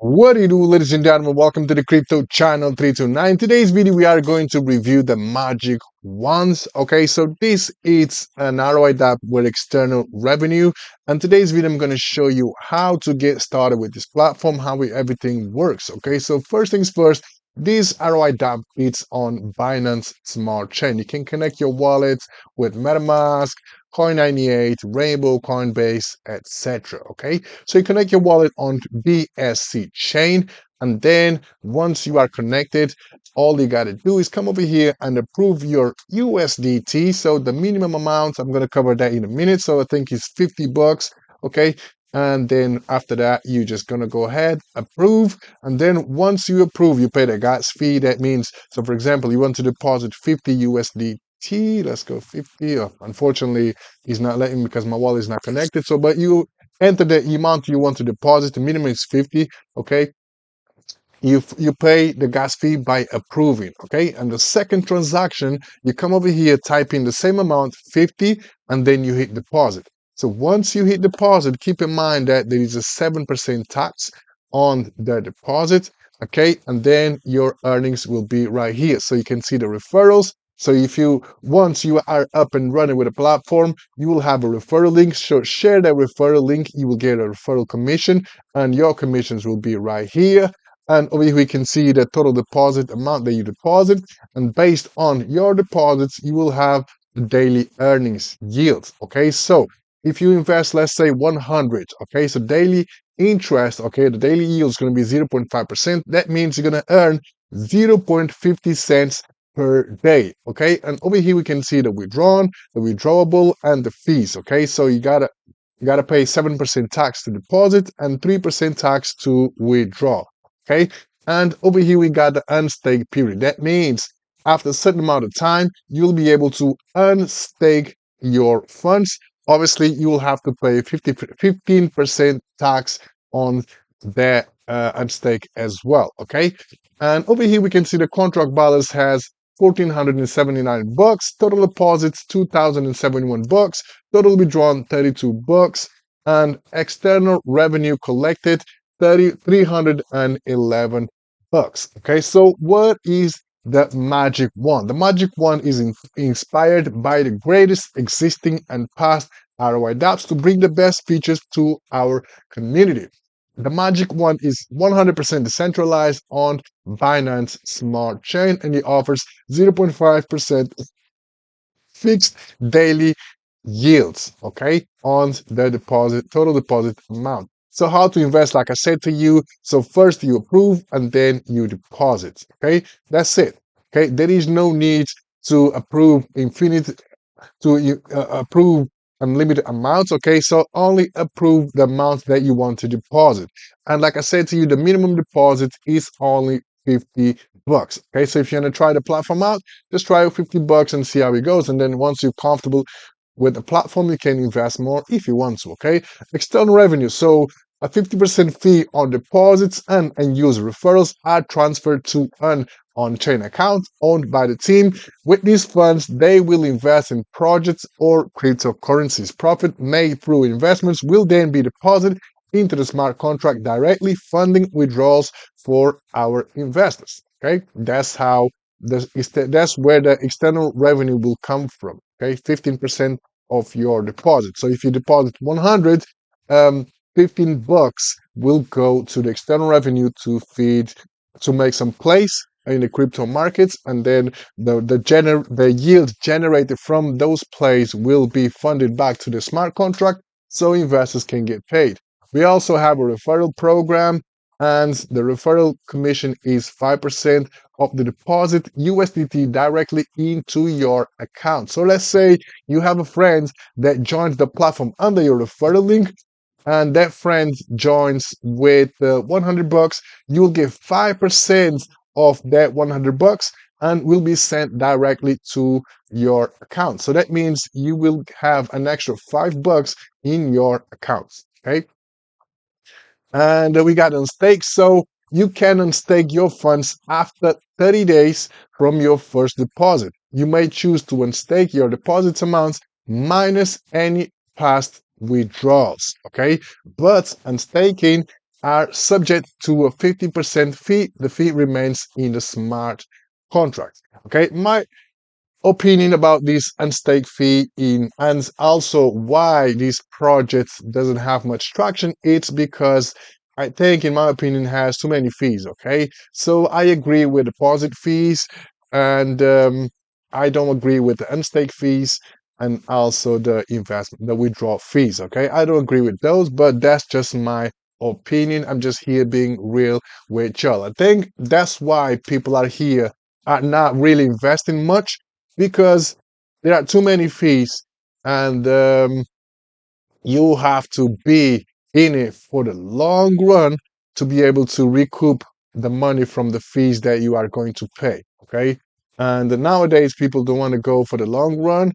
What do you do, ladies and gentlemen? Welcome to the Crypto Channel 329. Today's video, we are going to review the magic wands. Okay, so this is an ROI DApp with external revenue. And today's video, I'm going to show you how to get started with this platform, how everything works. Okay, so first things first, this ROI DApp is on Binance Smart Chain. You can connect your wallets with MetaMask, Coin98, Rainbow, Coinbase, etc. Okay, so you connect your wallet on BSC chain, and then once you are connected, all you got to do is come over here and approve your USDT. So the minimum amount, I'm going to cover that in a minute. So I think it's 50 bucks. Okay. And then after that, you're just going to go ahead, approve. And then once you approve, you pay the gas fee. That means, so for example, you want to deposit 50 USDT. Let's go 50. Oh, unfortunately, he's not letting me because my wallet is not connected. So, but you enter the amount you want to deposit. The minimum is 50. Okay. You pay the gas fee by approving. Okay. And the second transaction, you come over here, type in the same amount, 50, and then you hit deposit. So once you hit deposit, keep in mind that there is a 7% tax on the deposit. Okay. And then your earnings will be right here. So you can see the referrals. So if once you are up and running with a platform, you will have a referral link. So share that referral link, you will get a referral commission, and your commissions will be right here. And over here we can see the total deposit amount that you deposit, and based on your deposits, you will have the daily earnings yield. Okay, so if you invest, let's say 100, okay, so daily interest, okay, the daily yield is going to be 0.5%. That means you're going to earn 0.50 cents per day. Okay, and over here we can see the withdrawn, the withdrawable, and the fees. Okay, so you gotta pay 7% tax to deposit and 3% tax to withdraw. Okay, and over here we got the unstake period. That means after a certain amount of time, you'll be able to unstake your funds. Obviously, you will have to pay 15% tax on that unstake as well. Okay, and over here we can see the contract balance has 1,479 bucks, total deposits 2,071 bucks, total withdrawn 32 bucks, and external revenue collected 311 bucks. Okay, so what is the magic wand? The magic wand is inspired by the greatest existing and past ROI dApps to bring the best features to our community. The magic wand is 100% decentralized on Binance Smart Chain, and it offers 0.5% fixed daily yields, okay, on the total deposit amount. So how to invest, like I said to you, so first you approve and then you deposit, okay? That's it, okay? There is no need to approve approve unlimited amounts. Okay, so only approve the amount that you want to deposit, and like I said to you, the minimum deposit is only 50 bucks. Okay, so if you're gonna try the platform out, just try with 50 bucks and see how it goes, and then once you're comfortable with the platform, you can invest more if you want to. Okay, external revenue, so a 50% fee on deposits and user referrals are transferred to an on-chain account owned by the team. With these funds, they will invest in projects or cryptocurrencies. Profit made through investments will then be deposited into the smart contract directly, funding withdrawals for our investors. Okay, that's how that's where the external revenue will come from. Okay, 15% of your deposit. So if you deposit 100, 15 bucks will go to the external revenue to make some plays in the crypto markets, and then the yield generated from those plays will be funded back to the smart contract so investors can get paid. We also have a referral program, and the referral commission is 5% of the deposit USDT directly into your account. So let's say you have a friend that joins the platform under your referral link, and that friend joins with 100 bucks, you'll get 5% of that 100 bucks and will be sent directly to your account. So that means you will have an extra 5 bucks in your accounts. Okay, and we got unstake. So you can unstake your funds after 30 days from your first deposit. You may choose to unstake your deposit amounts minus any past withdrawals. Okay, but unstaking are subject to a 50% fee. The fee remains in the smart contract. Okay, my opinion about this unstake fee in and also why this project doesn't have much traction, it's because I think, in my opinion, has too many fees. Okay, so I agree with deposit fees, and I don't agree with the unstake fees and also the investment, the withdrawal fees. Okay, I don't agree with those, but that's just my opinion. I'm just here being real with y'all. I think that's why people are here are not really investing much, because there are too many fees, and you have to be in it for the long run to be able to recoup the money from the fees that you are going to pay. Okay, and nowadays people don't want to go for the long run,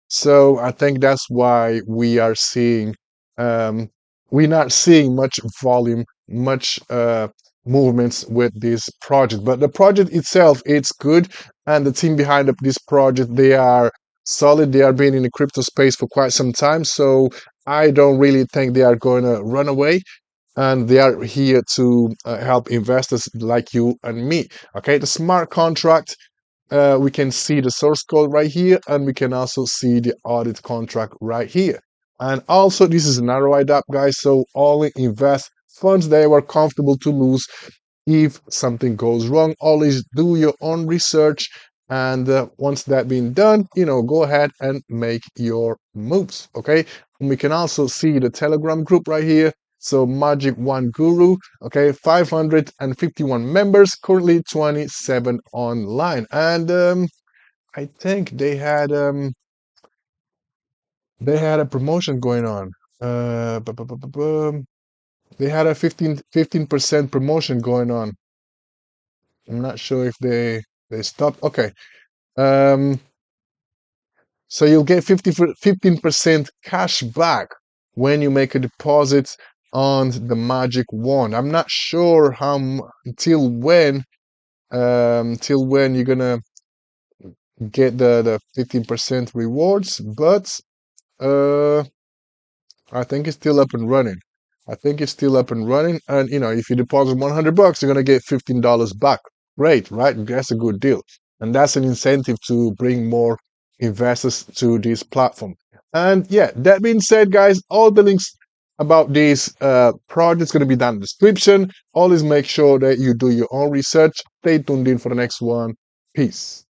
so I think that's why we are seeing um, we're not seeing much volume, much movements with this project. But the project itself, it's good, and the team behind this project, they are solid. They are been in the crypto space for quite some time, so I don't really think they are going to run away, and they are here to help investors like you and me. Okay, the smart contract, we can see the source code right here, and we can also see the audit contract right here. And also, this is an ROI DApp, guys, so only invest funds they were comfortable to lose if something goes wrong. Always do your own research, and once that been done, go ahead and make your moves. Okay, and we can also see the Telegram group right here. So Magic One Guru, okay, 551 members, currently 27 online, and I think they had a promotion going on. They had a 15% promotion going on. I'm not sure if they stopped. Okay. Um, so you'll get 15% cash back when you make a deposit on the Magic Wand. I'm not sure till when you're gonna get the 15% rewards, but uh I think it's still up and running. I think it's still up and running. And if you deposit $100, you're gonna get $15 back. Great, right? That's a good deal. And that's an incentive to bring more investors to this platform. And yeah, that being said, guys, all the links about these projects going to be down in the description. Always make sure that you do your own research. Stay tuned in for the next one. Peace.